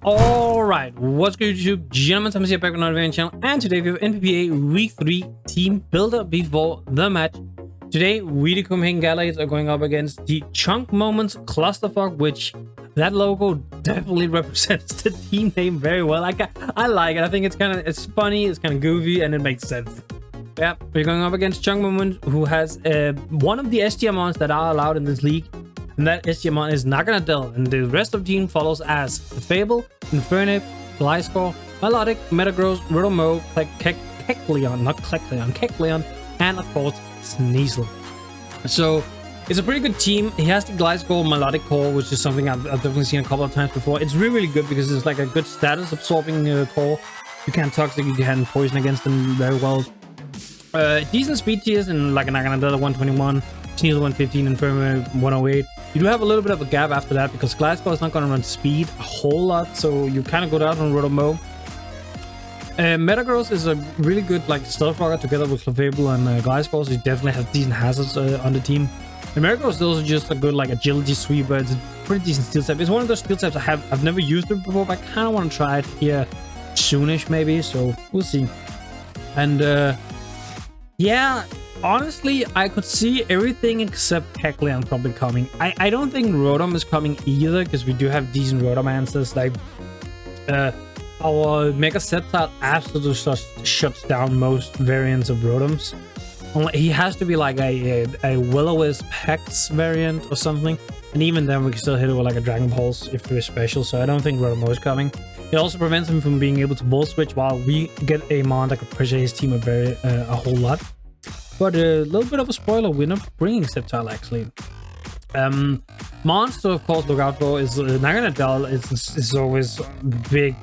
Alright, what's good YouTube? Gentlemen, Thomas here back on another channel, and today we have NPBA Week 3 Team Builder before the match. Today, we the Copenhagen Galaxies are going up against the Chonkmoments Clusterfuck, which that logo definitely represents the team name very well. I like it. I think it's funny, it's kind of goofy, and it makes sense. Yeah, we're going up against Chonkmoment, who has one of the SGMons that are allowed in this league. And that SGMon is Naganadel, and the rest of the team follows as Fable, Infernape, Gliscor, Melodic, Metagross, Riddlemo, Kecleon, and of course Sneasel. So it's a pretty good team. He has the Gliscor Melodic core, which is something I've definitely seen a couple of times before. It's really good because it's like a good status absorbing core. You can toxic, you can poison against them very well. Decent speed tiers in like a Naganadel 121, Sneasel 115, Infernape 108. You do have a little bit of a gap after that because Gliscor is not going to run speed a whole lot, so you kind of go down on Riddlemo. Metagross is a really good like stealth rocker together with Fable and Gliscor, so you definitely have decent hazards on the team. And Metagross is also just a good like agility sweeper. It's a pretty decent steel type. It's one of those steel types I've never used it before, but I kind of want to try it here soonish maybe, so we'll see. And yeah, honestly, I could see everything except Kecleon probably coming. I don't think Rotom is coming either, because we do have decent Rotom answers. Like, our Mega Sceptile absolutely shuts down most variants of Rotoms. He has to be like a Will-O-Wisp Hex variant or something. And even then, we can still hit it with like a Dragon Pulse if we're special. So I don't think Rotom is coming. It also prevents him from being able to Volt Switch, while we get a Mon that could pressure his team a whole lot. But a little bit of a spoiler, we're not bringing Sceptile actually. Monster, of course, look out for is Naganadel. It's always big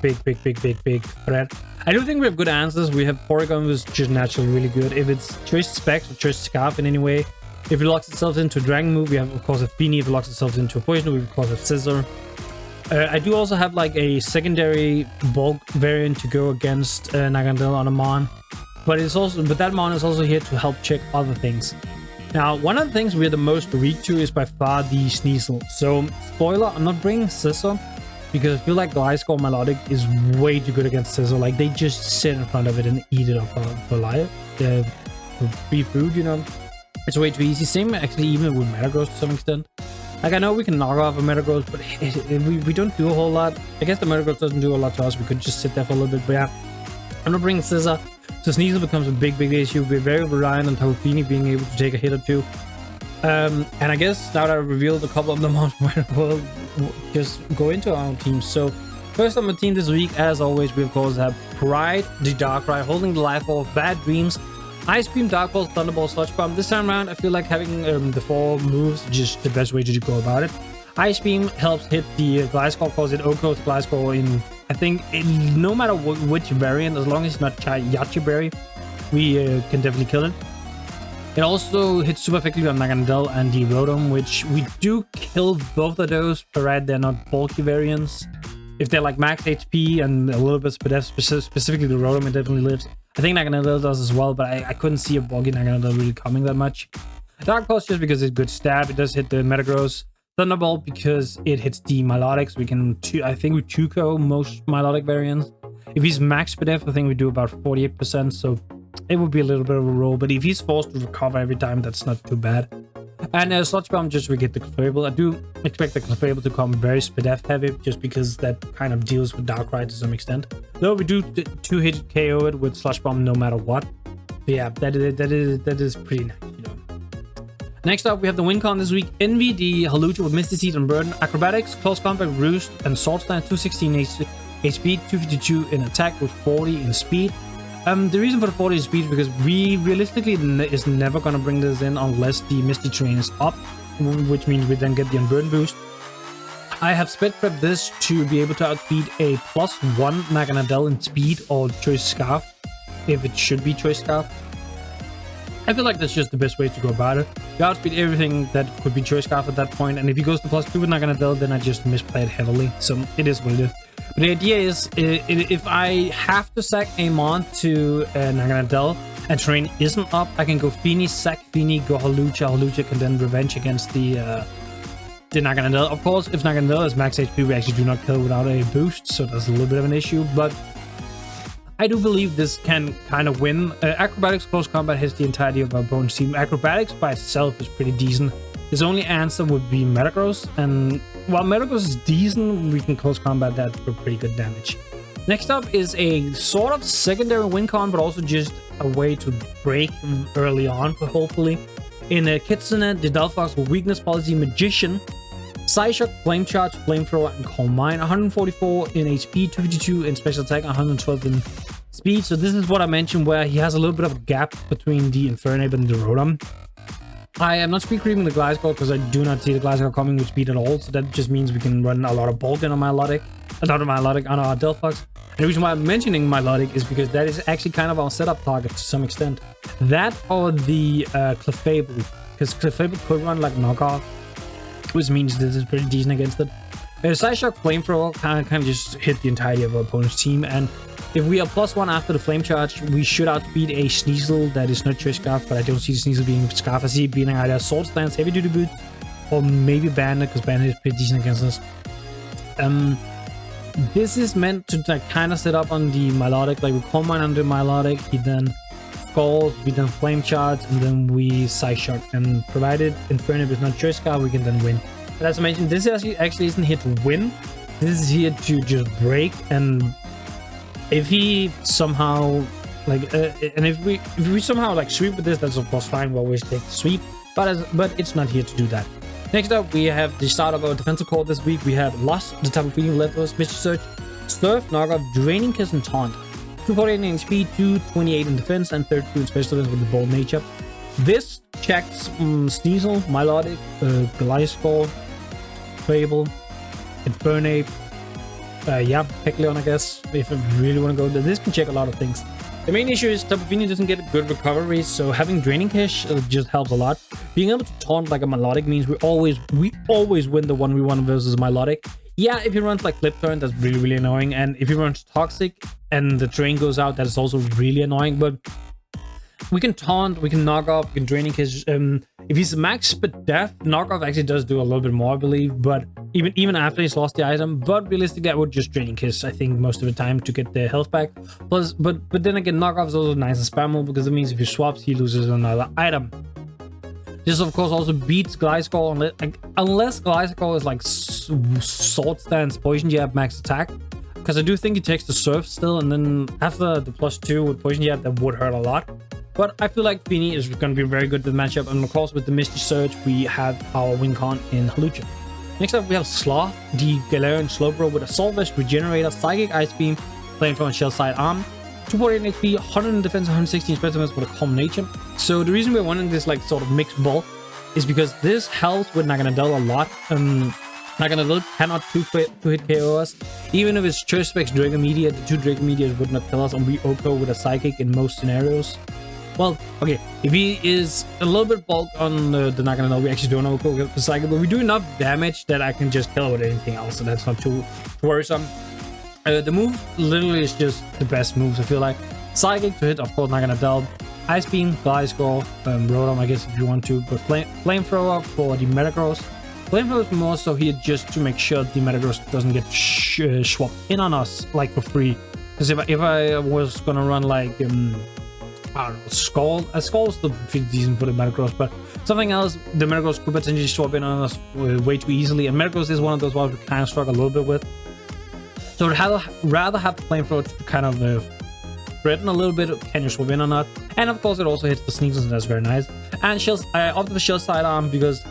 threat. I do think we have good answers. We have Porygon, who's just naturally really good. If it's Choice Specs or Choice Scarf in any way. If it locks itself into a Dragon move, we have, of course, a Feeny. If it locks itself into a Poison move, we of course have Scissor. I do also have like a secondary bulk variant to go against Naganadel on a Mon. But that Mon is also here to help check other things. Now, one of the things we're the most weak to is by far the Sneasel. So, spoiler, I'm not bringing Scissor because I feel like Gliscor Melodic is way too good against Scissor. Like, they just sit in front of it and eat it up for life. For free food, you know. It's way too easy. Same actually even with Metagross to some extent. Like, I know we can knock off a Metagross, but we don't do a whole lot. I guess the Metagross doesn't do a lot to us. We could just sit there for a little bit. But yeah, I'm not bringing Scissor. So Sneasel becomes a big issue. We're very reliant on Taufini being able to take a hit or two. And I guess now that I've revealed a couple of them, we'll just go into our own teams. So first on my team this week, as always, we of course have Pride, the Darkrai, holding the life of Bad Dreams, Ice Beam, Dark Pulse, Thunderbolt, Sludge Bomb. This time around, I feel like having the 4 moves is just the best way to go about it. Ice Beam helps hit the Gliscor, cause it OHKOs Gliscor in, I think, no matter which variant, as long as it's not Yachi Berry, we can definitely kill it. It also hits super effectively on Naganadel and the Rotom, which we do kill both of those, provided they're not bulky variants. If they're like max HP and a little bit specifically the Rotom, it definitely lives. I think Naganadel does as well, but I couldn't see a bulky Naganadel really coming that much. Dark Pulse just because it's a good stab, it does hit the Metagross. Thunderbolt because it hits the Melodics. We can, I think we 2-ko most Melodic variants. If he's max SPDF, I think we do about 48%, so it would be a little bit of a roll. But if he's forced to recover every time, that's not too bad. And Sludge Bomb just to get the Clefable. I do expect the Clefable to come very SPDF heavy, just because that kind of deals with Darkrai to some extent. Though we do 2-hit KO it with Sludge Bomb no matter what. But yeah, that is pretty nice, you know. Next up, we have the win con this week. Envy, the HAWLUCHA with Misty Seed and Burden. Acrobatics, Close Combat, Roost, and Sword Stand. 216 HP, 252 in attack with 40 in speed. The reason for the 40 in speed is because we realistically is never going to bring this in unless the Misty Terrain is up, which means we then get the Unburden boost. I have sped prepped this to be able to outspeed a +1 Naganadel in speed or Choice Scarf, if it should be Choice Scarf. I feel like that's just the best way to go about it. You outspeed everything that could be Choice Scarf at that point, and if he goes to +2 with Naganadel, then I just misplayed heavily. So it is what it is. But the idea is, if I have to sack a Mon to Naganadel and terrain isn't up, I can go Feeny, sack Feeny, go HAWLUCHA. HAWLUCHA can then revenge against the the Naganadel. Of course, if Naganadel is max HP, we actually do not kill without a boost, so that's a little bit of an issue, but I do believe this can kind of win. Acrobatics close combat hits the entirety of our opponent's team. Acrobatics by itself is pretty decent. His only answer would be Metagross, and while Metagross is decent, we can close combat that for pretty good damage. Next up is a sort of secondary win con, but also just a way to break early on, hopefully. In Kitsune, the Delphox with Weakness Policy, Magician, Psyshock, Flame Charge, Flamethrower, and Calm Mind. 144 in HP, 252 in special attack, 112 in speed. So this is what I mentioned, where he has a little bit of a gap between the Infernape and the Rotom. I am not speed creeping the Gliscor because I do not see the Gliscor coming with speed at all, so that just means we can run a lot of bulk in on Milotic, on our Delphox. And the reason why I'm mentioning Milotic is because that is actually kind of our setup target to some extent. That or the Clefable, because Clefable could run like knockoff, which means this is pretty decent against it. Psyshock, Flamethrower kind of just hit the entirety of our opponent's team, and if we are +1 after the Flame Charge, we should outspeed a Sneasel that is not Choice Scarf, but I don't see the Sneasel being Scarf. I see it being either Sword Stance, Heavy Duty Boots, or maybe Bandit, because Bandit is pretty decent against us. This is meant to like kind of set up on the Milotic, like we Calm Mind on the Milotic, he then Scalds, we then Flame Charge, and then we Psyshock, and provided Infernape is not Choice Scarf, we can then win. But as I mentioned, this actually isn't here to win, this is here to just break, and if he somehow like and if we somehow like sweep with this, that's of course fine, we'll always take the sweep, but it's not here to do that. Next up, we have the start of our defensive core this week. We have Lost, the Tapu Fini, Leftovers, Mystery Search, Surf, Knockoff, Draining Kiss, and Taunt. 248 in HP, 228 in defense, and 32 in special defense with the Bold Nature. This checks Sneasel, Milotic, Gliscor, Fable, Infernape, Pekleon, I guess, if I really want to go there. This can check a lot of things. The main issue is Tapu Fini doesn't get good recovery, so having Draining Kiss just helps a lot. Being able to taunt like a Milotic means we always win the 1v1 versus Milotic. Yeah, if he runs like Flip Turn, that's really annoying, and if he runs Toxic and the train goes out, that is also really annoying, but we can taunt, we can knock off, we can Draining Kiss. If he's max spit death, knockoff actually does do a little bit more, I believe, but even after he's lost the item. But realistically, I would just Draining Kiss, I think, most of the time to get the health back. Plus, but then again, knockoff is also nice and spammable because it means if he swaps, he loses another item. This of course also beats Gliscor unless Gliscor is like Sword Stance, Poison Jab, max attack. Because I do think he takes the Surf still, and then after the +2 with Poison Jab, that would hurt a lot. But I feel like Fini is going to be very good with the matchup, and of course with the Misty Surge, we have our win con in HAWLUCHA. Next up, we have Sloth, the Galarian Slowbro with Assault Vest, Regenerator, Psychic Ice Beam, Flamethrower, and Shell Side Arm. 248 HP, 100 in defense, 116 special defense with a Calm Nature. So the reason we're wanting this like sort of mixed ball is because this helps with Naganadel a lot. Naganadel cannot 2-hit KO us. Even if it's Choice Specs Dragon Meteor, the 2 Dragon Meteors would not kill us, and we OHKO with a Psychic in most scenarios. Well, okay, if he is a little bit bulk on the Naganadel, we actually don't OHKO with the Psychic, but we do enough damage that I can just kill with anything else, so that's not too worrisome. The move literally is just the best moves, I feel like. Psychic to hit, of course, Naganadel. Ice Beam, Gliscor, Rotom, I guess if you want to, but Flamethrower for the Metagross. Flamethrower is more so here just to make sure the Metagross doesn't get swapped in on us, like for free. Because if I was gonna run like, I don't know, Skull is still pretty decent for the Metagross, but something else, the Metagross could potentially swap in on us way too easily, and Metagross is one of those ones we kind of struggle a little bit with. So I'd rather have the Flamethrower to kind of threaten a little bit, can you swap in or not? And of course it also hits the Sneasels, and that's very nice. And I opted for Shell Side Arm because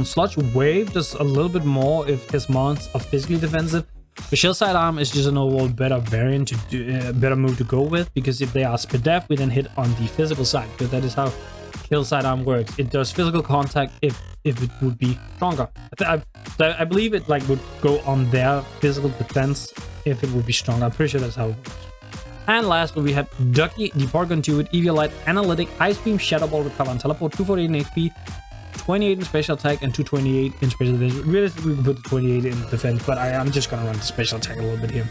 Sludge Wave does a little bit more if his mons are physically defensive. The Shell Side Arm is just an overall better variant to do, better move to go with, because if they are spit def, we then hit on the physical side, because that is how Shell Side Arm works. It does physical contact if it would be stronger. I believe it like would go on their physical defense if it would be stronger. I'm pretty sure that's how it works. And lastly, we have Ducky, the Porygon 2 with Eviolite, Analytic, Ice Beam, Shadow Ball, Recover, and Teleport. 248 in HP, 28 in special attack, and 228 in special defense. Realistically, we can put the 28 in defense, but I'm just gonna run the special attack a little bit here.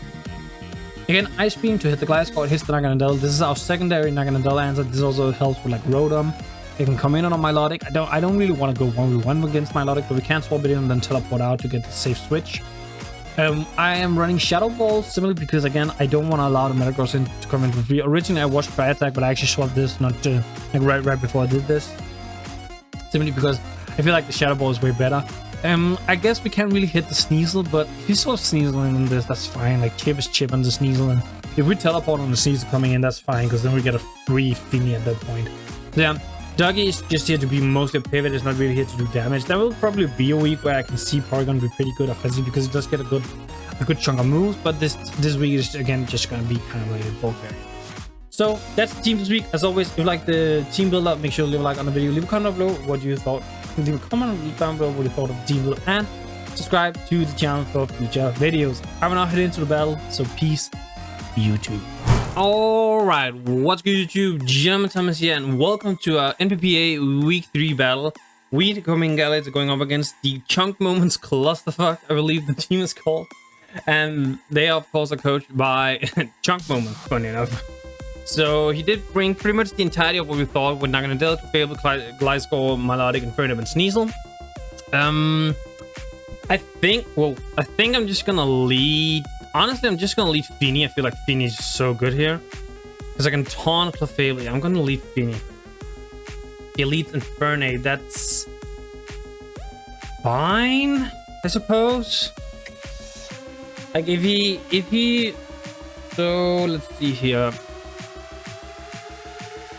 Again, Ice Beam to hit the Gliscor, it hits the Naganadel. This is our secondary Naganadel answer. This also helps with like Rotom. They can come in on a Milotic. I don't really want to go 1v1 against Milotic, but we can swap it in and then teleport out to get the safe switch. I am running Shadow Ball simply because, again, I don't want to allow the Metagross in to come in for free. Originally, I watched Dry Attack, but I actually swapped this like right before I did this. Simply because I feel like the Shadow Ball is way better. I guess we can't really hit the Sneasel, but if you swap Sneasel in this, that's fine. Like, chip is chip on the Sneasel, and if we teleport on the Sneasel coming in, that's fine, because then we get a free Finny at that point. So yeah, Doggy is just here to be mostly a pivot. It's not really here to do damage. There will probably be a week where I can see Porygon be pretty good offensively because it does get a good chunk of moves, but this week is again just gonna be kind of a bulk variant. So that's the team this week. As always, if you like the team builder, make sure to leave a like on the video, leave a comment below what you thought. Leave a comment down below what you thought of the team builder, and subscribe to the channel for future videos. I will now head into the battle, so peace, YouTube. Alright, what's good YouTube? Gentleman Thomas here, and welcome to our NPBA Week 3 battle. We, the PokemonScarlet, are going up against the Chonkmoments Clusterfuck, I believe the team is called. And they, of course, are coached by Chonkmoment, funny enough. So he did bring pretty much the entirety of what we thought with Naganadel, Clefable, Gliscor, Milotic, and Fernet and Sneasel. I think I'm just gonna lead. Honestly, I'm just gonna lead Finny. I feel like Finny is so good here. Because I can taunt Clefable. I'm gonna lead Finny. Elite and Fernet, that's fine, I suppose. Like if he so let's see here.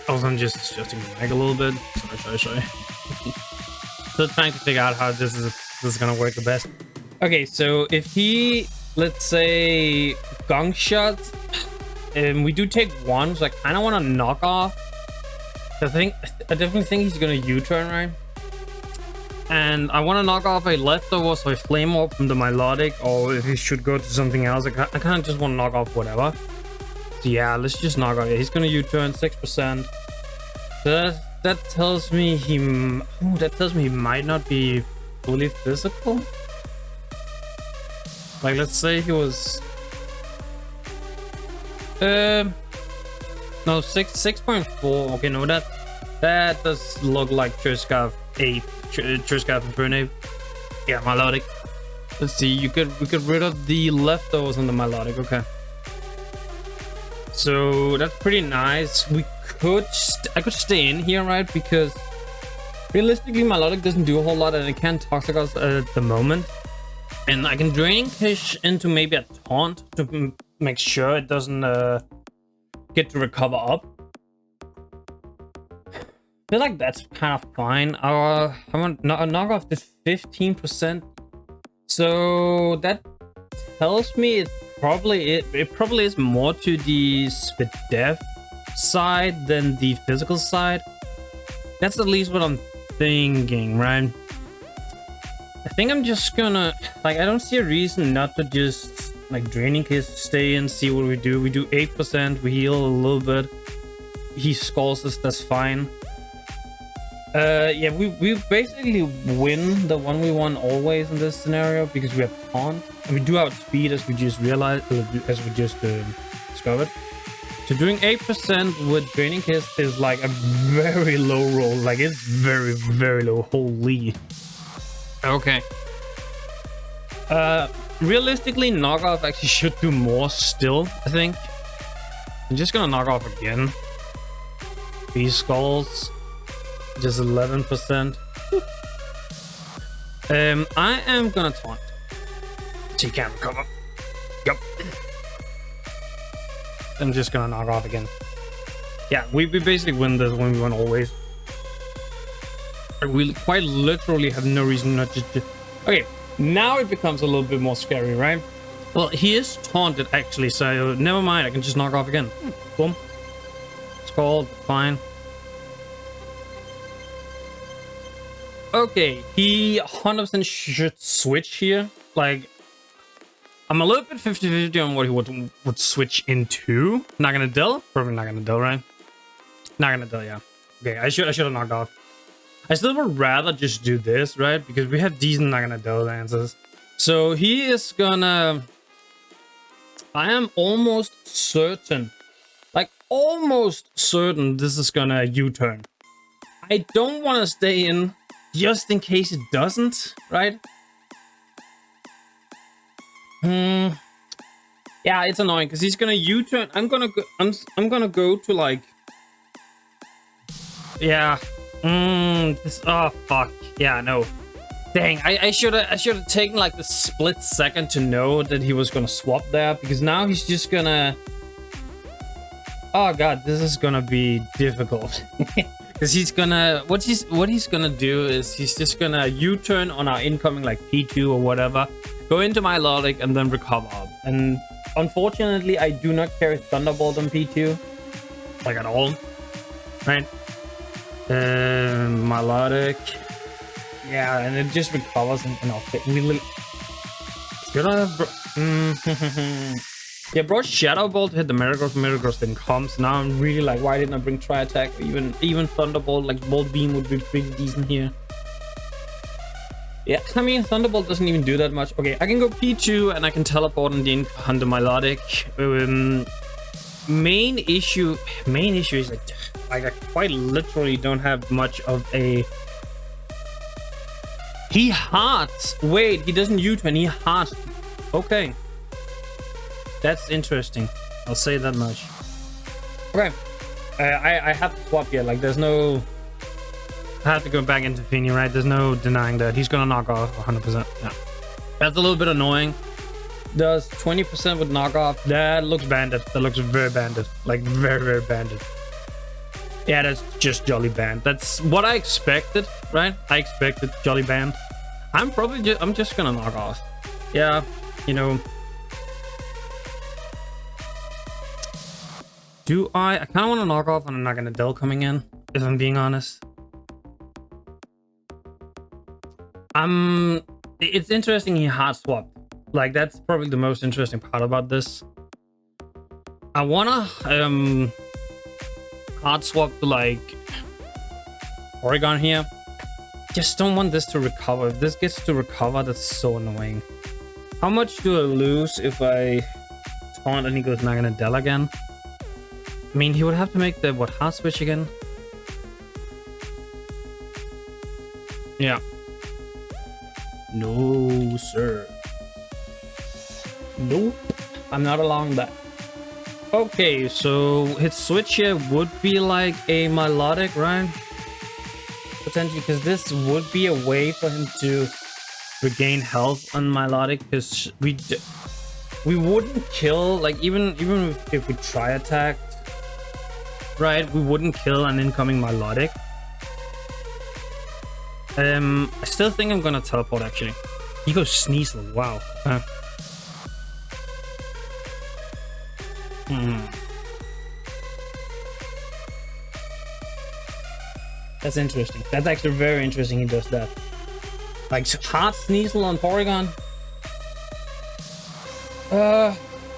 Also, I'm just adjusting the mic a little bit. Sorry. Still trying to figure out how this is gonna work the best. Okay, so if he, let's say, gong shots, and we do take one, so I kind of want to knock off. I definitely think he's gonna U-turn, right? And I want to knock off a leftover, so a flame orb from the Milotic, or if he should go to something else, I kind of just want to knock off whatever. So yeah, let's just knock off. He's gonna U-turn 6%. So that tells me he might not be fully physical. Like, let's say he was no 6.4. Okay, no, that does look like Triscarf 8, Triscarf and Fernet. Yeah, Milotic. Let's see, we get rid of the leftovers on the Milotic. Okay, so that's pretty nice. I could stay in here, right? Because realistically, Milotic doesn't do a whole lot, and it can't Toxic us at the moment. And I can Draining Kick into maybe a taunt to make sure it doesn't get to recover up. I feel like that's kind of fine. I want to knock off the 15%. So that tells me it probably is more to the Spit Death side than the physical side. That's at least what I'm thinking, right? I think I'm just gonna, like, I don't see a reason not to just, like, Draining Kiss, stay in, see what we do. We do 8%, we heal a little bit. He scalds us, that's fine. Yeah, we basically win the 1v1 always in this scenario because we have taunt. And we do outspeed, as we just realized, as we just discovered. So doing 8% with Draining Kiss is like a very low roll. Like, it's very, very low. Holy. Okay. Realistically, knockoff actually should do more still, I think. I'm just gonna knock off again. These skulls. Just 11%. I am gonna taunt. So you can't recover. Yep. I'm just gonna knock off again. Yeah, we basically win this when we win always. We quite literally have no reason not to. Okay, now it becomes a little bit more scary, right? Well, he is taunted actually, so never mind. I can just knock off again. Boom. Scald, fine. Okay, he 100% should switch here. Like, I'm a little bit 50-50 on what he would switch into. Naganadel? Probably Naganadel, right? Naganadel, yeah. Okay, I should have knocked off. I still would rather just do this, right? Because we have decent Naganadel answers. So he is gonna... I am almost certain, like almost certain this is gonna U-turn. I don't want to stay in just in case it doesn't, right? Yeah, it's annoying because he's gonna U-turn. I'm gonna go to like, yeah. Oh fuck. Yeah, no. Dang, I should have taken like the split second to know that he was gonna swap there, because now he's just gonna. Oh god, this is gonna be difficult. Because he's gonna what he's gonna do is he's just gonna U-turn on our incoming like P2 or whatever, go into my Milotic and then recover up. And unfortunately, I do not carry Thunderbolt on P2, like at all, right? Milotic, yeah, and it just recovers and I'll fit really. Should I have? Yeah, brought Shadow Ball to hit the Metagross. Metagross didn't come, so now I'm really like, why didn't I bring Tri Attack? Even Thunderbolt, like Bolt Beam would be pretty decent here. Yeah, I mean, Thunderbolt doesn't even do that much. Okay, I can go P2 and I can teleport on the onto Milotic. Main issue is like I quite literally don't have much of a. He hearts. Wait, he doesn't U-turn. He hearts. Okay. That's interesting. I'll say that much. Okay. I have to swap here. Like, there's no... I have to go back into Fini, right? There's no denying that. He's gonna knock off 100%. Yeah. That's a little bit annoying. Does 20% with knockoff. That looks banded. That looks very banded. Like, very, very banded. Yeah, that's just Jolly Band. That's what I expected, right? I expected Jolly Band. I'm just gonna knock off. Yeah, you know... I kind of want to knock off on a Naganadel coming in, if I'm being honest. It's interesting he hard swapped. Like, that's probably the most interesting part about this. I wanna hard swap to like Oregon here. Just don't want this to recover. If this gets to recover, that's so annoying. How much do I lose if I taunt and he goes Naganadel again? I mean, he would have to make the, what, hard switch again? Yeah. No, sir. Nope. I'm not allowing that. Okay, so his switch here would be like a Milotic, right? Potentially, because this would be a way for him to regain health on Milotic, because we wouldn't kill, like, even if we try attack, right, we wouldn't kill an incoming Milotic. I still think I'm gonna teleport, actually. He goes Sneasel, wow. That's interesting. That's actually very interesting he does that. Like, hard Sneasel on Porygon.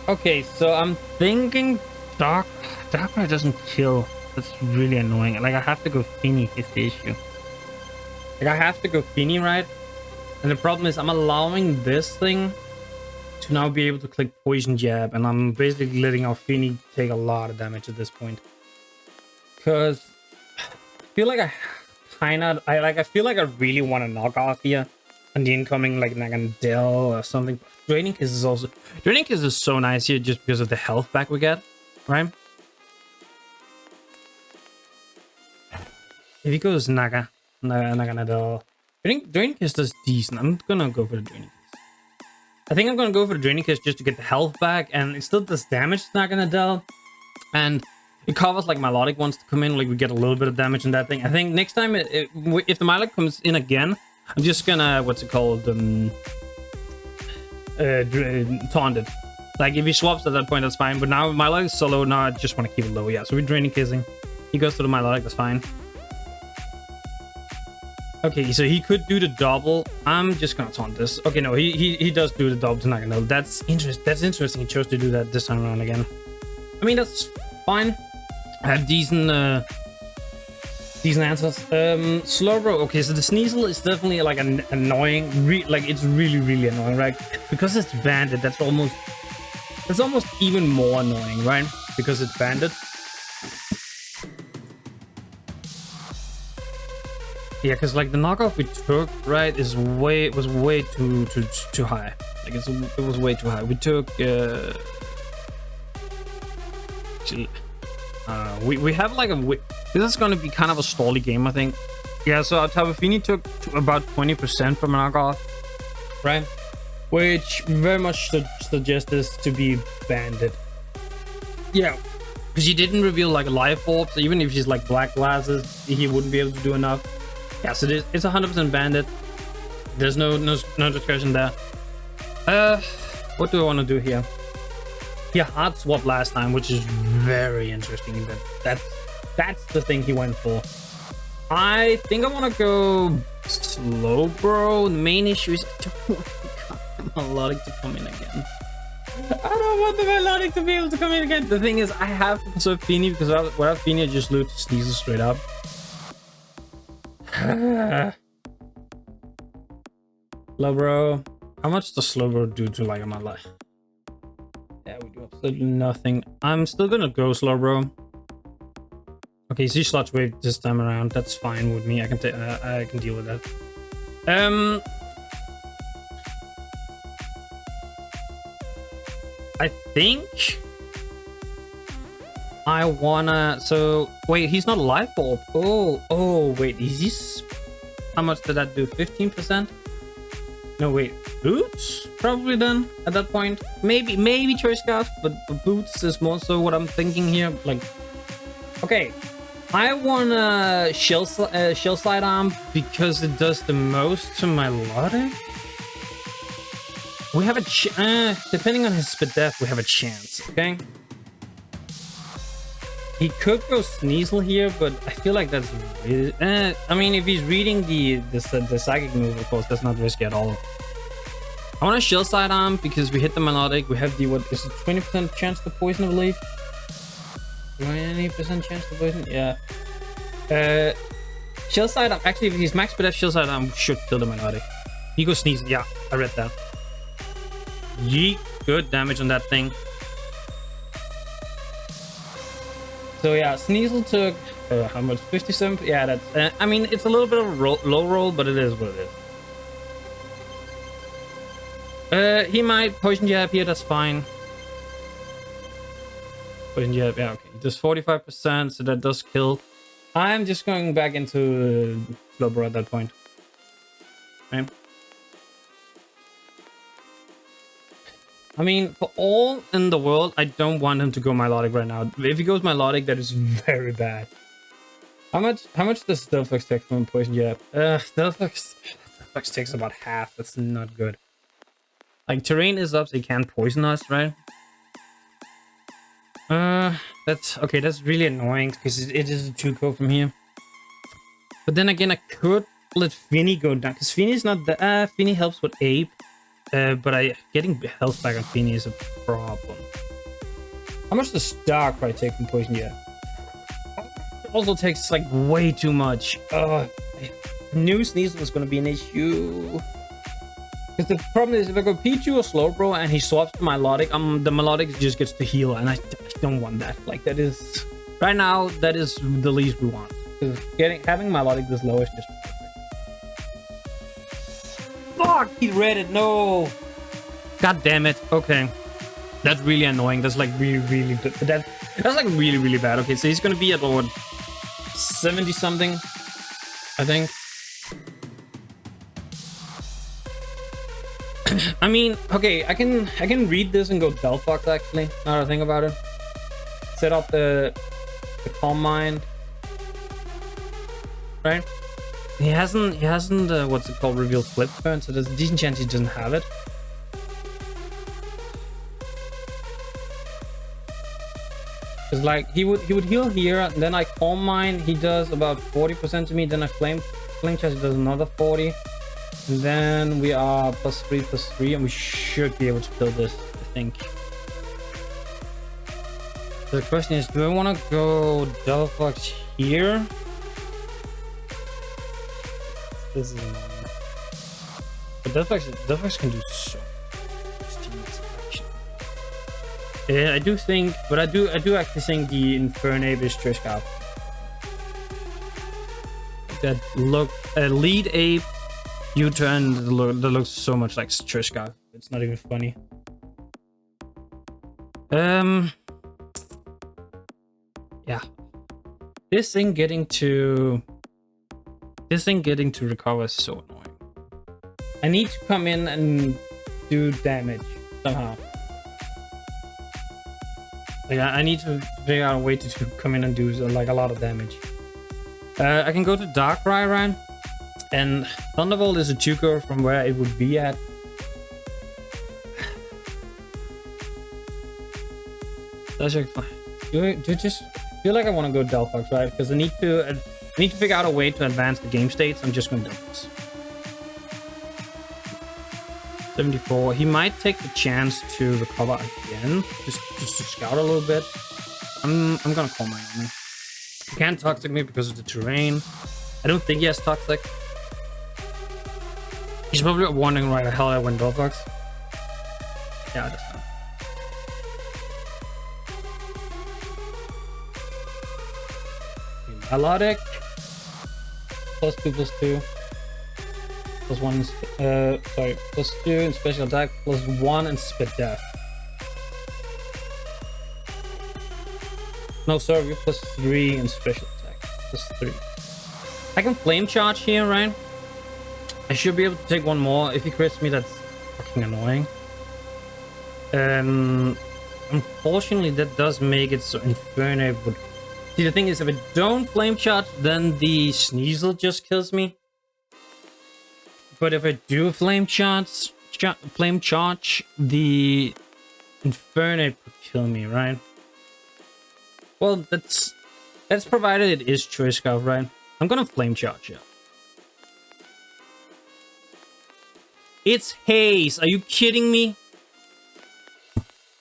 Okay, so I'm thinking Darkrai doesn't kill. That's really annoying. Like, I have to go Fini is the issue. Like, I have to go Fini, right? And the problem is I'm allowing this thing to now be able to click Poison Jab, and I'm basically letting our Fini take a lot of damage at this point. Because I feel like I feel like I really want to knock off here on the incoming, like Naganadel or something. Draining Kiss is so nice here just because of the health back we get, right? If he goes Naganadel, Draining Kiss does decent. I'm gonna go for the Draining Kiss. I think I'm gonna go for the Draining Kiss just to get the health back, and it still does damage to Naganadel, and it covers like Milotic wants to come in, like we get a little bit of damage in that thing. I think next time if the Milotic comes in again, I'm just gonna taunt it. Like if he swaps at that point, that's fine. But now Milotic is so low, now I just want to keep it low. Yeah, so we're Draining Kissing. He goes to the Milotic, that's fine. Okay, so he could do the double. I'm just gonna taunt this. Okay, no, he does do the double to Naganadel. That's interesting. He chose to do that this time around again. I mean, that's fine. I have decent answers. Slowbro. Okay, so the Sneasel is definitely like an annoying. Like it's really annoying, right? Because it's banded. That's almost even more annoying, right? Because it's banded. Yeah, because like the knockoff we took, right, was way too high. Like it was way too high. We took we have like this is going to be kind of a stally game, I think. Yeah, so our Tapu Fini took about 20% from a knockoff, right? Which very much suggests this to be banded. Yeah, because he didn't reveal like a life orb, so even if he's like black glasses, he wouldn't be able to do enough. Yeah, so it's 100% banded. There's no discussion there. What do I want to do here? He hard swap last time, which is very interesting. That's the thing he went for. I think I want to go slow, bro. The main issue is I don't want the melodic to come in again. I don't want the melodic to be able to come in again. The thing is, I have to conserve Fini because without Fini, I just loot Sneasel straight up. Slowbro. How much does Slowbro do to like my life? Yeah, we do absolutely nothing. I'm still gonna go Slowbro. Okay, see Sludge Wave this time around. That's fine with me. I can deal with that. I think I wanna. So wait, he's not a life orb. Oh wait, is this? How much did that do? 15%? No wait, boots probably then at that point. Maybe choice scarf, but boots is more so what I'm thinking here. Like, okay. I want a shell slide arm because it does the most to my melodic. We have a depending on his spit depth, we have a chance. Okay. He could go Sneasel here, but I feel like that's really, I mean, if he's reading the psychic move, of course, that's not risky at all. I want a shell slide arm because we hit the melodic. We have the what is it 20% chance to poison, I believe. 20% chance to poison? Yeah. Shell side arm. Actually, if he's max speed F, shell side arm should kill the melodic. He goes sneezing. Yeah, I read that. Yeet. Good damage on that thing. So yeah, Sneasel took how much? 57? Yeah, that's. I mean, it's a little bit of a low roll, but it is what it is. He might poison jab here. That's fine. Yeah, okay. He does 45%, so that does kill. I'm just going back into Slowbro at that point. Right? I mean, for all in the world, I don't want him to go melodic right now. If he goes melodic, that is very bad. How much does Stealthfox take from poison jab? Stealthfox takes about half. That's not good. Like, terrain is up, so he can't poison us, right? That's okay. That's really annoying because it is a 2-go from here. But then again, I could let Fini go down because Fini is not the Fini helps with Ape, but getting health back on Fini is a problem. How much does Darkrai take from poison? Yeah, it also takes like way too much. New Sneasel is going to be an issue. Because the problem is if I go Pichu or Slowbro and he swaps to melodic, the melodic just gets to heal, and I don't want that. Like that is right now that is the least we want. Because having melodic this low is just perfect. Fuck! He read it. No. God damn it. Okay, that's really annoying. That's like really that's like really bad. Okay, so he's gonna be at what 70 something, I think. I mean, okay, I can read this and go Delphox actually. Now that I think about it, set up the Calm Mind, right? He hasn't what's it called, revealed Flip Turn, so there's a decent chance he doesn't have it. Cause like he would heal here, and then I Calm Mind. He does about 40% to me. Then I Flame Chest does another 40. And then we are +3/+3, and we should be able to kill this, I think. So the question is, do I want to go Delphox here? This is annoying. But Delphox can do so much. Yeah, I do think, but I do actually think the Infernape is choice scarf. that look lead ape U-turn that looks so much like Trishka. It's not even funny. Yeah. This thing getting to recover is so annoying. I need to come in and do damage somehow. Like, I need to figure out a way to come in and do like a lot of damage. I can go to Darkrai, right? And Thunderbolt is a 2-go from where it would be at. That's actually fine. Do I just feel like I want to go Delphox, right? Because I need to figure out a way to advance the game states. I'm just going to Delphox. 74. He might take the chance to recover again, just to scout a little bit. I'm gonna call mine on me. He can't toxic me because of the terrain. I don't think he has toxic. He's probably wondering why the hell I went Delphox. Yeah, that's fine. Melodic. +2/+2. +1 sorry, +2 in special attack, +1 in spit death. No, sorry, +3 in special attack. +3. I can flame charge here, right? I should be able to take one more. If he crits me, that's fucking annoying. Unfortunately, that does make it so Infernape would... See, the thing is, if I don't flame charge, then the Sneasel just kills me. But if I do flame charge, the Infernape would kill me, right? Well, that's provided it is Triskov, right? I'm gonna flame charge it. It's Haze. Are you kidding me?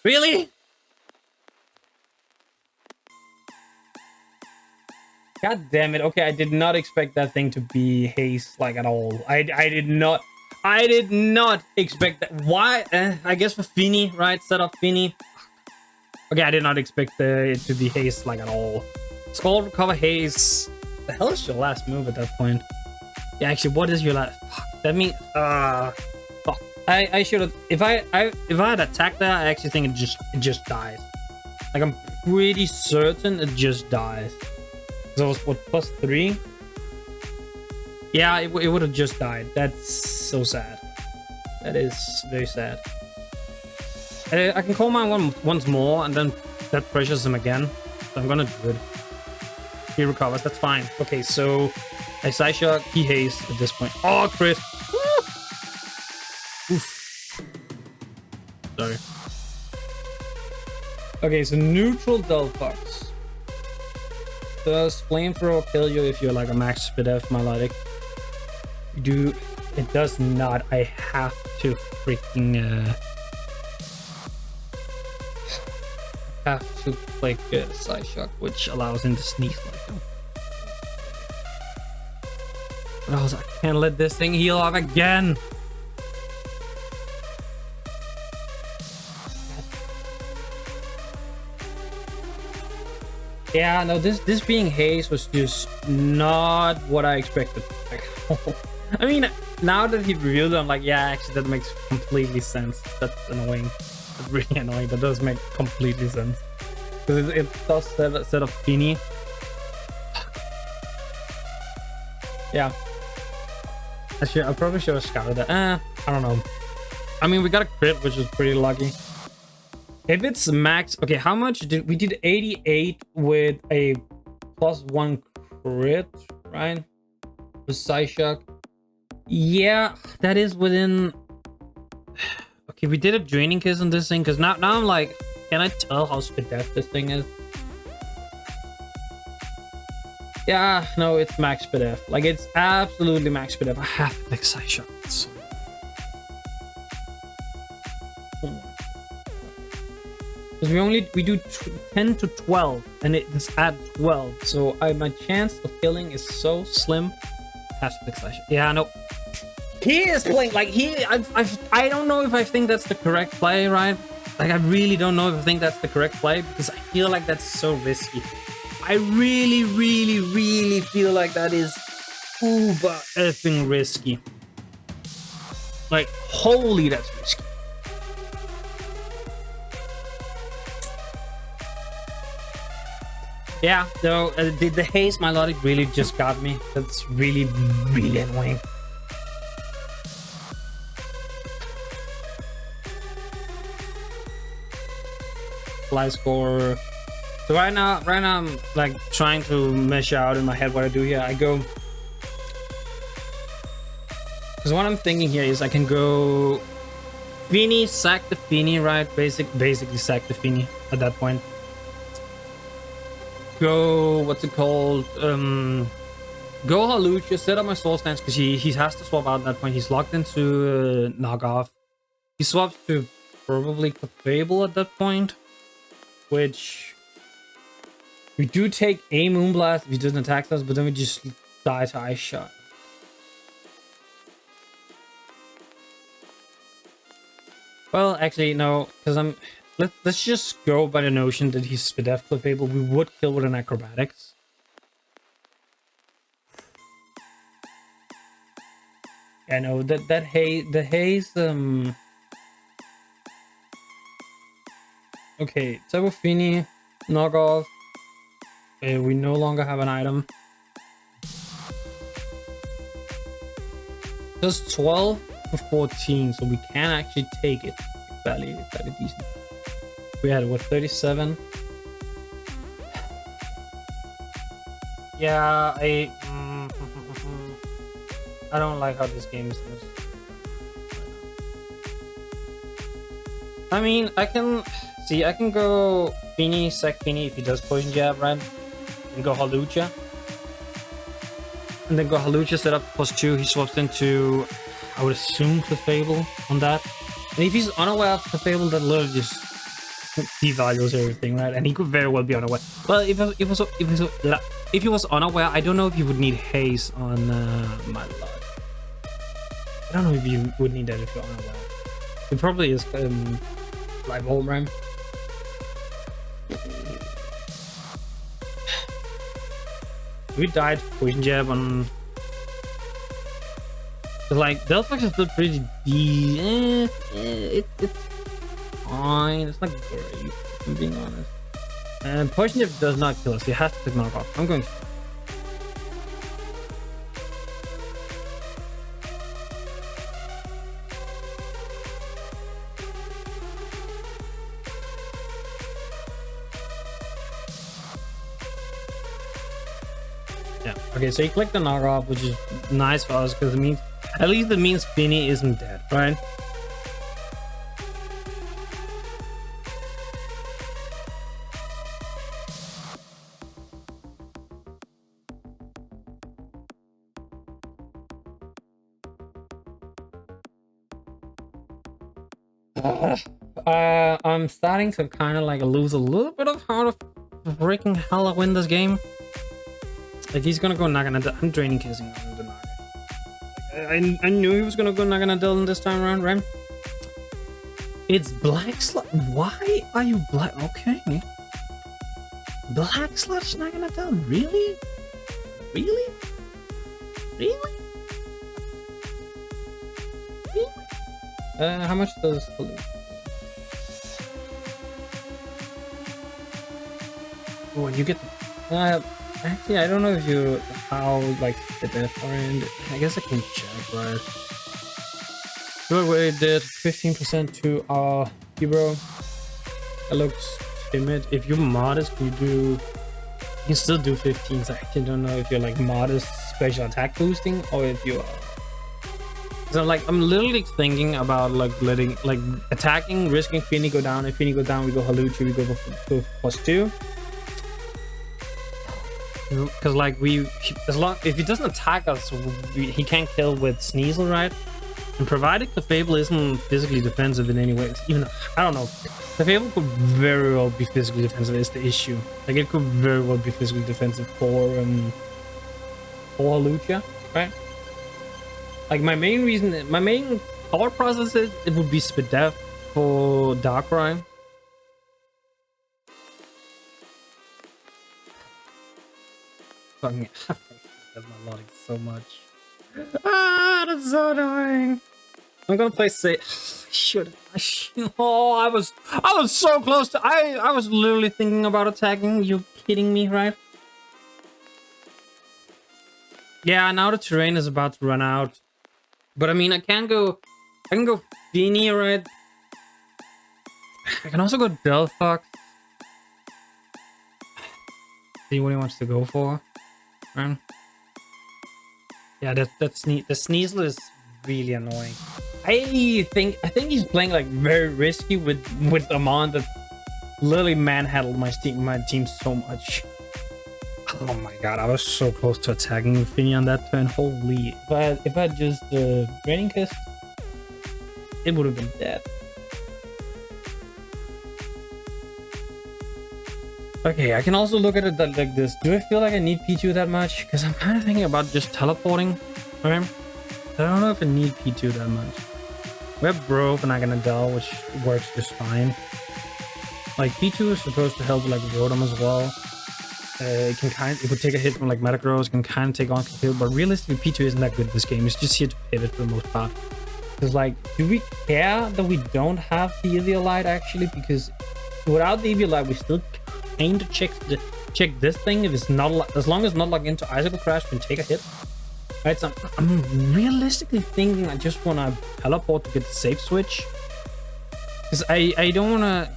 Really? God damn it. Okay, I did not expect that thing to be Haze like at all. I did not expect that. Why? I guess for Finny, right? Set up Finny. Okay, I did not expect it to be Haze like at all. Scald, recover, Haze. The hell is your last move at that point? Yeah, actually, what is your last? Fuck, that means fuck. I should have. If I had attacked that, I actually think it just dies. Like, I'm pretty certain it just dies. So it was what, +3? Yeah, it would have just died. That's so sad. That is very sad. I can call mine once more, and then that pressures him again. So I'm gonna do it. He recovers. That's fine. Okay, so I side shock. He haste at this point. Oh, crit! Oof. Sorry. Okay, so neutral Delphox. Does flamethrower kill you if you're like a max spit F melodic? It does not. I have to freaking have to click side shock, which allows him to sneeze like him. But I can't let this thing heal up again. Yeah, no, this being Haze was just not what I expected. I mean, now that he revealed it, I'm like, yeah, actually, that makes completely sense. That's annoying. That's really annoying. That does make completely sense. Because it does set up Finny. Yeah. I probably should have scouted that. I don't know. I mean, we got a crit, which is pretty lucky. If it's max, okay, how much did we did 88 with a +1 crit, right? With Psyshock. Yeah, that is within. Okay, we did a draining kiss on this thing because now I'm like, can I tell how spit death this thing is? Yeah, no, it's max spit F. Like, it's absolutely max spit F. I have to like Psyshock. So... Because we do 10 to 12 and it's at 12, so my chance of killing is so slim. Has to pick slash. Yeah, no. He is playing like I don't know if I think that's the correct play, right? Like, I really don't know if I think that's the correct play because I feel like that's so risky. I really feel like that is Uber effing risky. Like, holy, that's risky. Yeah, so the haze melodic really just got me. That's really, really annoying. Fly score. So right now I'm like trying to measure out in my head what I do here. I go, because what I'm thinking here is I can go Fini, sack the Fini, right? Basically sack the Fini at that point. Go, what's it called? Go HAWLUCHA, set up my soul stance, because he has to swap out at that point. He's locked into knockoff. He swaps to probably Clefable at that point, which we do take a Moonblast if he doesn't attack us, but then we just die to Ice Shot. Well, actually, no, because let's just go by the notion that he's Spidef Clefable. We would kill with an Acrobatics. I know the haze. Okay, Tabu Fini, knockoff. We no longer have an item. Just 12 for 14, so we can actually take it. Fairly decent. We had what, 37? Yeah, I don't like how this game is. I mean, I can go Fini, sack Fini if he does poison jab, right? And go HAWLUCHA. And then go HAWLUCHA, set up +2. He swaps into, I would assume, Clefable on that. And if he's unaware of Clefable, that literally just devalues everything, right? And he could very well be unaware. Well, if he was unaware, I don't know if he would need haze on my lot. I don't know if you would need that if you're unaware. It probably is live home rhyme. We died poison jab on. Like Delphox is still pretty it's fine. It's not great, if I'm being honest. And poison jab does not kill us. He has to pick knockoff. I'm going. Yeah. Okay, so you click the knockoff, which is nice for us because it means at least it means Fini isn't dead, right? I'm starting to kind of like lose a little bit of how to freaking hell I win this game. Like he's gonna go Naganadel. I'm draining kissing on the Naga. I knew he was gonna go Naganadel in this time around, right? It's Black Sludge. Why are you black? Okay. Black Sludge Naganadel? Really? Really? Really? Really? How much does pollute? Oh, you get the actually I don't know if you how like the death orange. I guess I can check, right? Look what it did, 15% to our hero. That looks timid. If you're modest, you can still do 15. So I actually don't know if you're like modest special attack boosting or if you are. So like I'm literally thinking about like letting like attacking, risking Fini go down. If Fini go down, we go HAWLUCHA, we go for +2. Because like if he doesn't attack us, he can't kill with Sneasel, right? And provided Clefable isn't physically defensive in any way, even I don't know, Clefable could very well be physically defensive. Is the issue? Like it could very well be physically defensive for HAWLUCHA, right? Like my main thought process is it would be Spidef for Darkrai. that melodic so much. Ah, that's so annoying. I'm gonna play safe. Oh, I was so close to. I was literally thinking about attacking. You kidding me, right? Yeah, now the terrain is about to run out. But I mean, I can go Feeny, right? I can also go Delphox. See what he wants to go for. Right? Yeah, the Sneasel is really annoying. I think he's playing like very risky with Amon that literally manhandled my team so much. Oh my god, I was so close to attacking Finny on that turn. Holy, if I had just Raining Kiss, it would have been dead. Okay, I can also look at it like this. Do I feel like I need P2 that much? Because I'm kind of thinking about just teleporting. Okay? I don't know if I need P2 that much. We have Grove and Aganadel, which works just fine. Like, P2 is supposed to help like Rotom as well. It would take a hit from like Metagross, can kind of take on kill, but realistically P2 isn't that good this game. It's just here to pivot for the most part. Because like, do we care that we don't have the Eviolite actually? Because without the Eviolite, we still aim to check this thing. If it's not, as long as it's not logged into Icicle Crash, we can take a hit. Right, so I'm realistically thinking I just want to teleport to get the safe switch. Because I don't want to...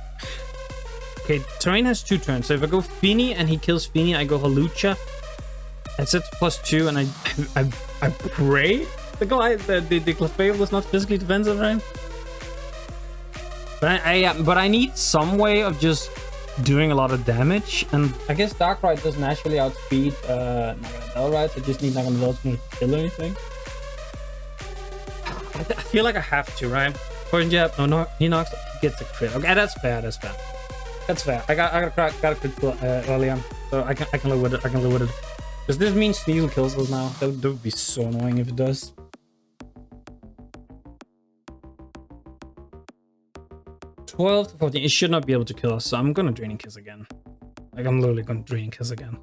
Okay, terrain has 2 turns. So if I go Feeny and he kills Feeny, I go HAWLUCHA. That's it +2, and I pray the Clefable is not physically defensive, right? But I need some way of just doing a lot of damage, and I guess Darkrai doesn't actually outspeed Naganadel, right? So I just need Naganadel to kill anything. I feel like I have to, right? Poison Jab, no, he knocks, he gets a crit. Okay, that's fair. That's fair. I got a crit earlier, so I can live with it. Does this mean Sneasel kills us now? That would be so annoying if it does. $12 to $14. It should not be able to kill us, so I'm gonna Draining Kiss again. Like, I'm literally gonna Draining Kiss again.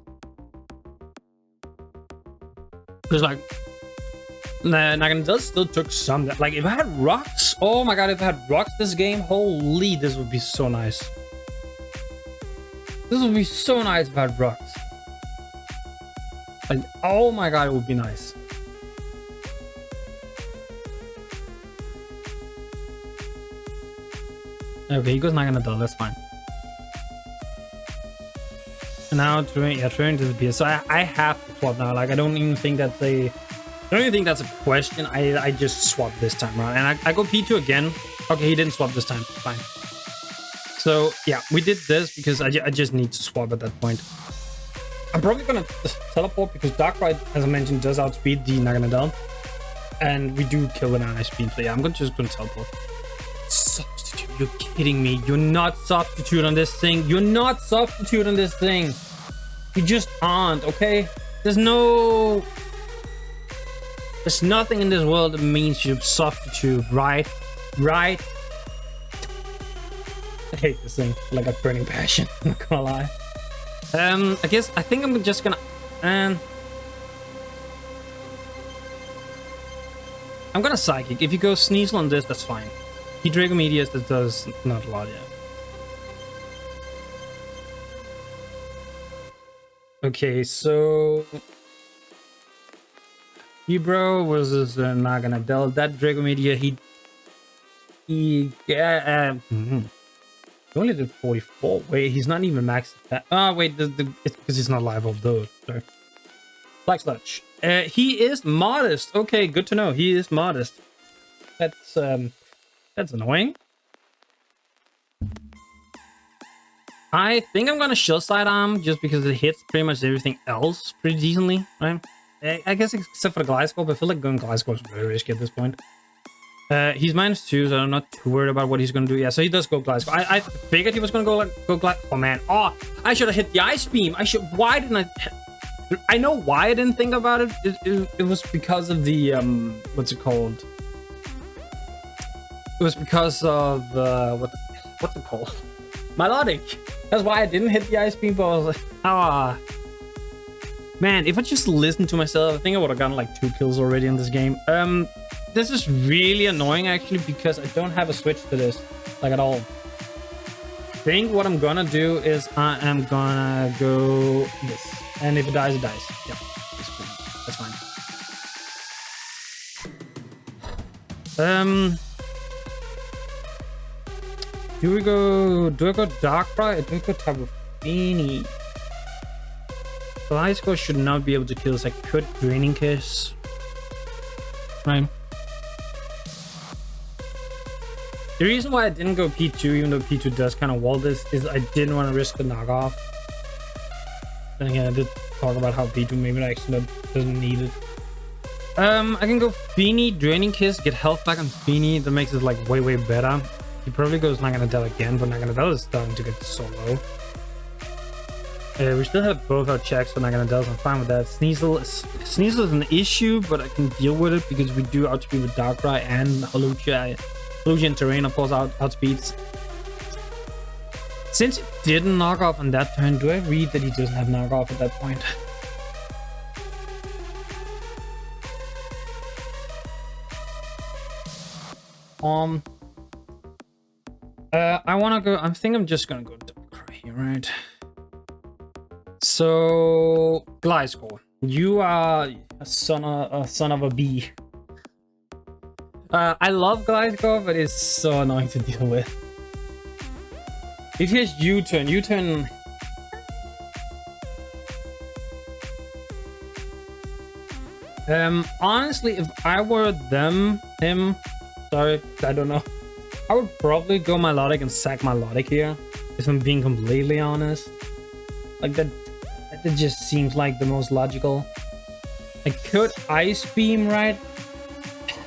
Because, like, Naganadel still took some. Like, if I had rocks, oh my god, if I had rocks this game, holy, this would be so nice. This would be so nice if I had rocks. Like, oh my god, it would be nice. Okay, he goes Naganadel, that's fine. And now Terrain disappears. So I have to swap now. Like, I don't even think that's a question. I just swapped this time around. And I go P2 again. Okay, he didn't swap this time. Fine. So yeah, we did this because I just need to swap at that point. I'm probably gonna teleport because Darkrai, as I mentioned, does outspeed the Naganadel. And we do kill with an ice beam. So yeah, I'm just gonna teleport. Substitute, you're kidding me. You're not substitute on this thing. You're not substitute on this thing. You just aren't, okay? There's nothing in this world that means you substitute, right? Right? I hate this thing like a burning passion, I'm not gonna lie. I think I'm just gonna I'm gonna Psychic. If you go Sneasel on this, that's fine. He Draco Medius, that does not a lot yet. Okay, so Hebro versus Naganadel. That Draco Media, he only did 44. Wait, he's not even maxed that. Oh wait, it's because he's not live of those. Sorry. Black Sludge. He is modest. Okay, good to know. He is modest. That's annoying. I think I'm gonna Shield Side Arm just because it hits pretty much everything else pretty decently, right? I guess except for the Gliscor, but I feel like going Gliscor is very risky at this point. He's -2, so I'm not too worried about what he's gonna do. Yeah, so he does go Gliscor. I figured he was gonna go Gliscor. Oh man, I should have hit the Ice Beam. Why didn't I? I know why I didn't think about it. It was because of the what's it called? It was because of what's it called? Melodic. That's why I didn't hit the Ice Beam, but I was like, Man, if I just listened to myself, I think I would have gotten like 2 kills already in this game. This is really annoying actually because I don't have a switch to this, like at all. I think what I'm gonna do is I am gonna go this, and if it dies, it dies. Yeah, that's fine. Do I go Darkrai or do I go Tapu Fini? Gliscor should not be able to kill this. I could Draining Kiss. Right. The reason why I didn't go P2, even though P2 does kind of wall this, is I didn't want to risk the knockoff. Then again, I did talk about how P2 maybe actually doesn't need it. I can go Fini, Draining Kiss, get health back on Fini. That makes it like way better. He probably goes Naganadel again, but Naganadel is starting to get so low. We still have both our checks for Naganadel, so I'm fine with that. Sneasel is an issue, but I can deal with it because we do outspeed with Darkrai and HAWLUCHA. HAWLUCHA and Terrain, of course, outspeeds. Since it didn't knock off on that turn, do I read that he doesn't have knockoff at that point? I wanna go. I think I'm just gonna go Darkrai here, right? So, Gliscor, you are a son of a bee. I love Gliscor, but it's so annoying to deal with. If he has U-turn. Honestly, if I were him, sorry, I don't know. I would probably go Milotic and sack Milotic here, if I'm being completely honest. Like that just seems like the most logical. I could Ice Beam, right?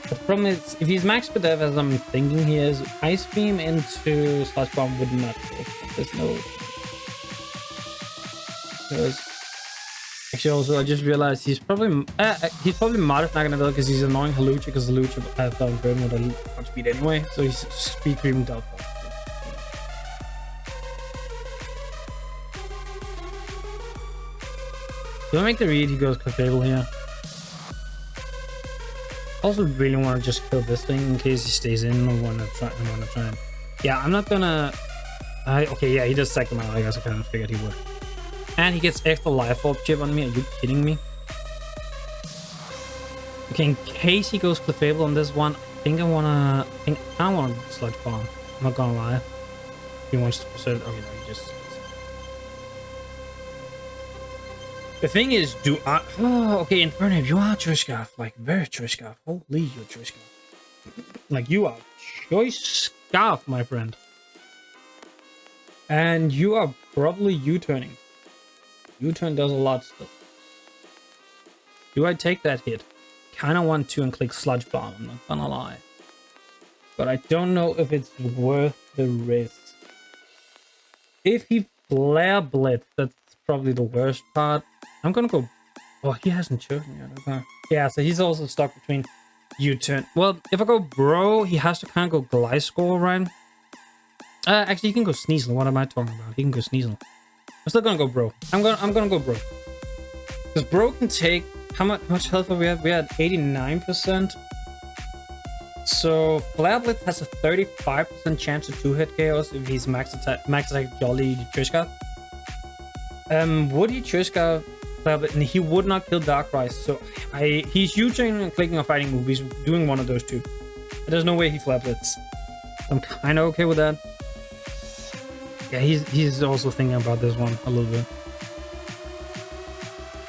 The problem is, if he's max Dev as I'm thinking he is, Ice Beam into Sludge Bomb would not work. There's no... Actually, also, I just realized he's probably modded Naganadel because he's annoying HAWLUCHA, because HAWLUCHA has done burn with a lot speed anyway, so he's speed creeping doubtful. Do I make the read? He goes Clefable here. Also, really want to just kill this thing in case he stays in. I want to try and... Yeah, I'm not gonna... Okay, yeah, he does sack him out. I guess I kind of figured he would. And he gets extra life orb chip on me. Are you kidding me? Okay, in case he goes Clefable on this one, I think I wanna... I want to Sludge Bomb. I'm not gonna lie. He wants to preserve... Okay, no, he just... The thing is, do I... Oh, okay, Infernape, you are Choice Scarf. Like, very Choice Scarf. Holy, you're Choice Scarf. Like, you are Choice Scarf, my friend. And you are probably U-turning. U-turn does a lot still. Do I take that hit? Kinda want to and click Sludge Bomb, I'm not gonna lie. But I don't know if it's worth the risk. If he Flare Blitz, that's probably the worst part. I'm gonna go... Oh, he hasn't chosen yet. Okay. Yeah, so he's also stuck between U-turn. Well, if I go Bro, he has to kind of go Gliscor, right? Actually, he can go Sneasel. What am I talking about? He can go Sneasel. I'm still gonna go Bro. I'm gonna go Bro. Because Bro can take... How much health have we had? We had 89%. So, Flare Blitz has a 35% chance to 2-hit Chaos if he's max attack Jolly Trishka. Would he Trishka? And he would not kill Darkrai, so he's U-turning and clicking a fighting move. He's doing one of those two. There's no way he Flare Blitz. I'm kind of okay with that. Yeah, he's also thinking about this one a little bit.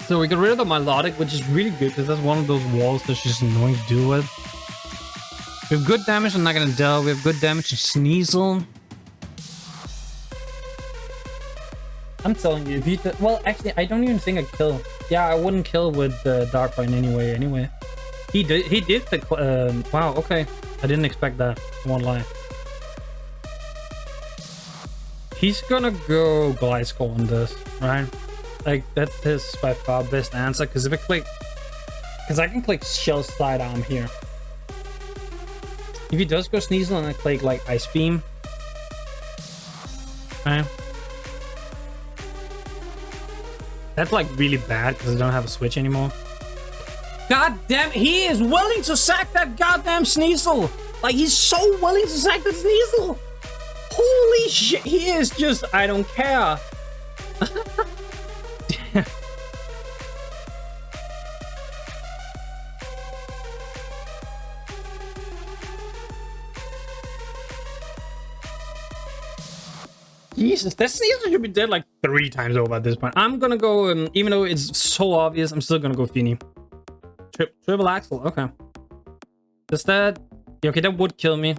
So we got rid of the Milotic, which is really good because that's one of those walls that's just annoying to deal with. We have good damage on Naganadel. We have good damage on Sneasel. I'm telling you, if he... Well, actually, I don't even think I'd kill. Yeah, I wouldn't kill with Darkrai anyway. He did the... wow, okay. I didn't expect that. I won't lie. He's gonna go Gliscor on this, right? Like, that's his by far best answer, because if I click... Because I can click Shell Slide Arm here. If he does go Sneasel and I click, like, Ice Beam... Right? That's like really bad because I don't have a switch anymore. God damn, he is willing to sack that goddamn Sneasel. Like, he's so willing to sack that Sneasel. Holy shit, he is just, I don't care. Jesus, that Sneasel should be dead like 3 times over at this point. I'm gonna go, even though it's so obvious, I'm still gonna go Feeny. Triple Axel, okay. Does that... Yeah, okay, that would kill me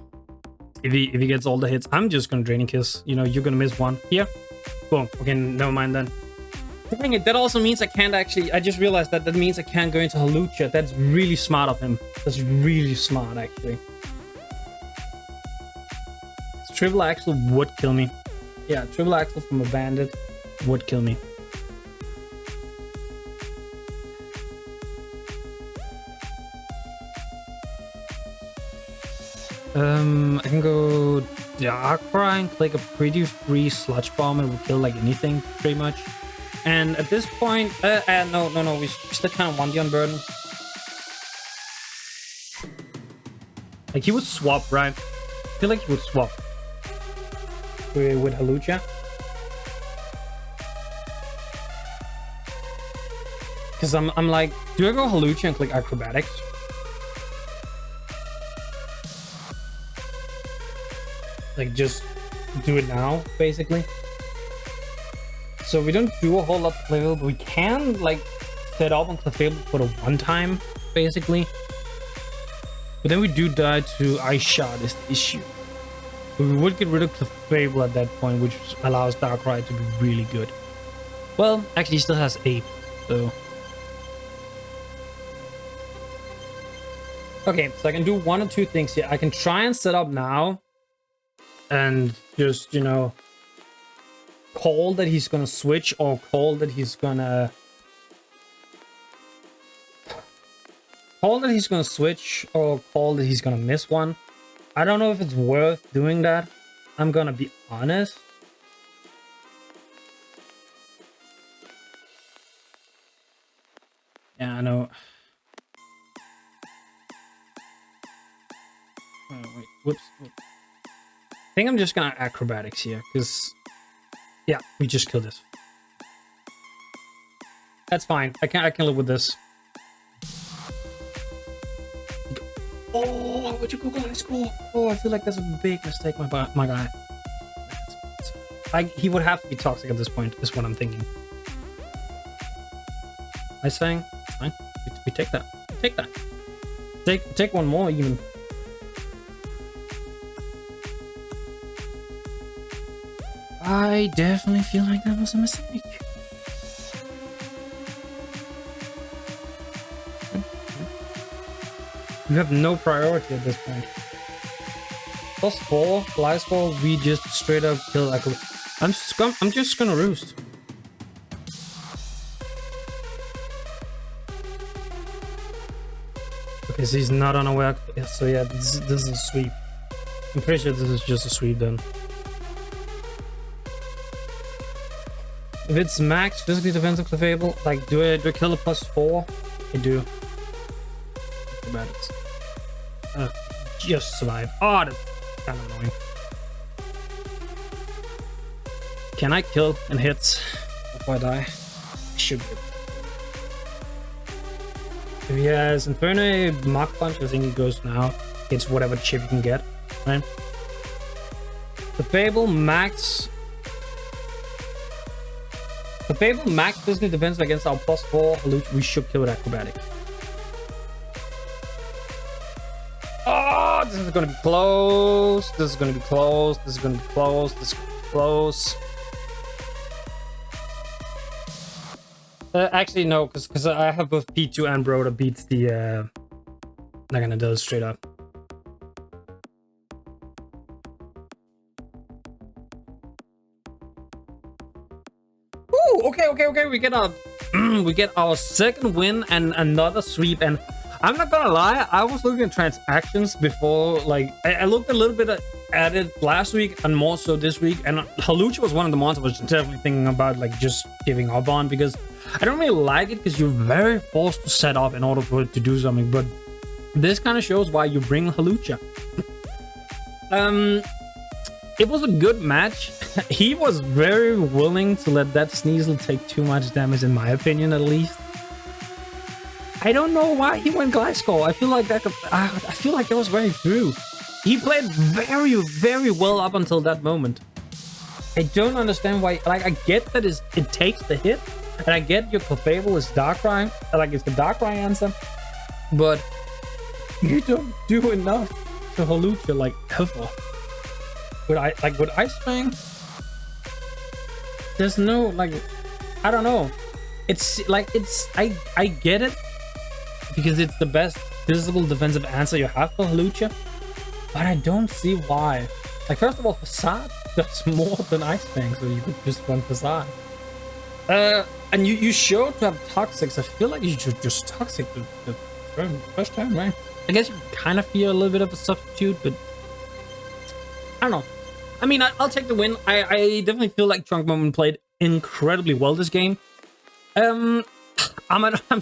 if he gets all the hits. I'm just gonna Draining Kiss. You know, you're gonna miss one. Here. Boom. Okay, never mind then. Dang it, that also means I can't actually... I just realized that means I can't go into HAWLUCHA. That's really smart of him. That's really smart, actually. Triple Axel would kill me. Yeah, Triple Axel from a Bandit would kill me. I can go Darkrai and click a pretty free Sludge Bomb. It will kill like anything, pretty much. And at this point, no, we still kind of want the Unburden. Like, he would swap, right? I feel like he would swap with HAWLUCHA. Because I'm like, do I go HAWLUCHA and click Acrobatics? Like, just do it now, basically. So we don't do a whole lot of Clefable, but we can, like, set up on Clefable for the one time, basically. But then we do die to Ice Shot is the issue. But we would get rid of Clefable at that point, which allows Darkrai to be really good. Well, actually, he still has Ape, so... Okay, so I can do one or two things here. I can try and set up now and just, you know, call that he's gonna switch, or call that he's gonna... Call that he's gonna switch, or call that he's gonna miss one. I don't know if it's worth doing that. I'm gonna be honest. Yeah, I know. Oh, wait, whoops. I think I'm just gonna Acrobatics here, because... Yeah, we just killed this. That's fine. I can live with this. Oh, would you Google high school? Oh, I feel like that's a big mistake, my guy. He would have to be toxic at this point, is what I'm thinking. Ice Fang, it's fine. We take that. We take that. Take one more even. I definitely feel like that was a mistake. You have no priority at this point. +4, fly score, we just straight up kill like a... I'm just gonna roost. Okay, so he's not unaware. So yeah, this is a sweep. I'm pretty sure this is just a sweep then. If it's max physically defensive Clefable, like, do I kill a +4? I do. Acrobatics. Just survive. Oh, that's kind of annoying. Can I kill and hit before I die? I should be. If he has Inferno, Mach Punch, I think he goes now. It's whatever chip you can get, right? The Fable max. The Fable max physical defense against our +4 HAWLUCHA. We should kill with Acrobatic. Oh, this is gonna be close. This is gonna be close. This is gonna be close. This is gonna be close. Actually, no, because I have both P2 and Bro to beat the not gonna do it straight up. Ooh, okay. We get our second win and another sweep. And I'm not gonna lie, I was looking at transactions before. Like, I looked a little bit at it last week and more so this week. And HAWLUCHA was one of the ones I was definitely thinking about, like, just giving up on, because I don't really like it because you're very forced to set up in order for it to do something, but this kind of shows why you bring HAWLUCHA. It was a good match. He was very willing to let that Sneasel take too much damage, in my opinion, at least. I don't know why he went Gliscor. I feel like that was very true. He played very, very well up until that moment. I don't understand why. Like, I get that it takes the hit, and I get your Clefable is Darkrai, like it's the Darkrai answer, but you don't do enough to HAWLUCHA, like, ever. With Ice Fang, there's no, like, I don't know. It's like, I get it because it's the best physical defensive answer you have for HAWLUCHA, but I don't see why. Like, first of all, Facade does more than Ice Fang, so you could just run Facade. And you showed to have Toxics. I feel like you should just Toxic the first time, right? I guess you kind of feel a little bit of a substitute, but I don't know. I mean, I'll take the win. I definitely feel like Chonkmoment played incredibly well this game. I'm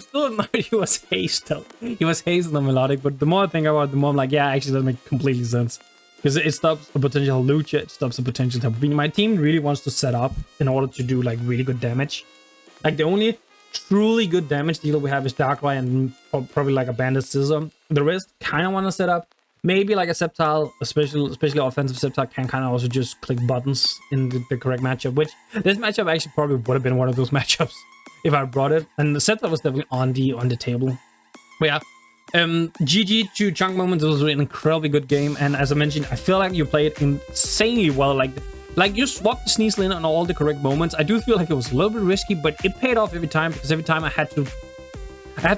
still annoyed he was hazed though. He was hazed on the melodic, but the more I think about it, the more I'm like, yeah, actually that makes completely sense. Because it stops the potential HAWLUCHA, it stops the potential Tapu Fini. My team really wants to set up in order to do like really good damage. Like the only truly good damage dealer we have is Darkrai and probably like a Bandit Scissor. The rest kind of want to set up. Maybe like a Sceptile, especially offensive Sceptile, can kind of also just click buttons in the correct matchup, which this matchup actually probably would have been one of those matchups if I brought it. And the Sceptile was definitely on the table. But yeah, GG to Chonkmoment. This was an incredibly good game, and as I mentioned, I feel like you played insanely well. Like you swapped the Sneasel in on all the correct moments. I do feel like it was a little bit risky, but it paid off every time, because every time I had to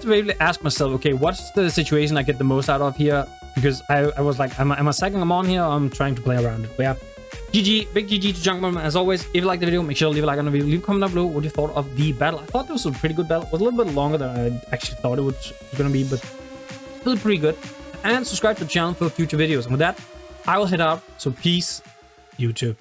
really ask myself, okay, what's the situation I get the most out of here? Because I was like, am I sacking them on here, or I'm trying to play around it? But yeah, GG, big GG to Chonkmoment. As always, if you like the video, make sure to leave a like on the video. Leave a comment down below what you thought of the battle. I thought this was a pretty good battle. It was a little bit longer than I actually thought it was going to be, but still pretty good. And subscribe to the channel for future videos. And with that, I will head out. So peace, YouTube.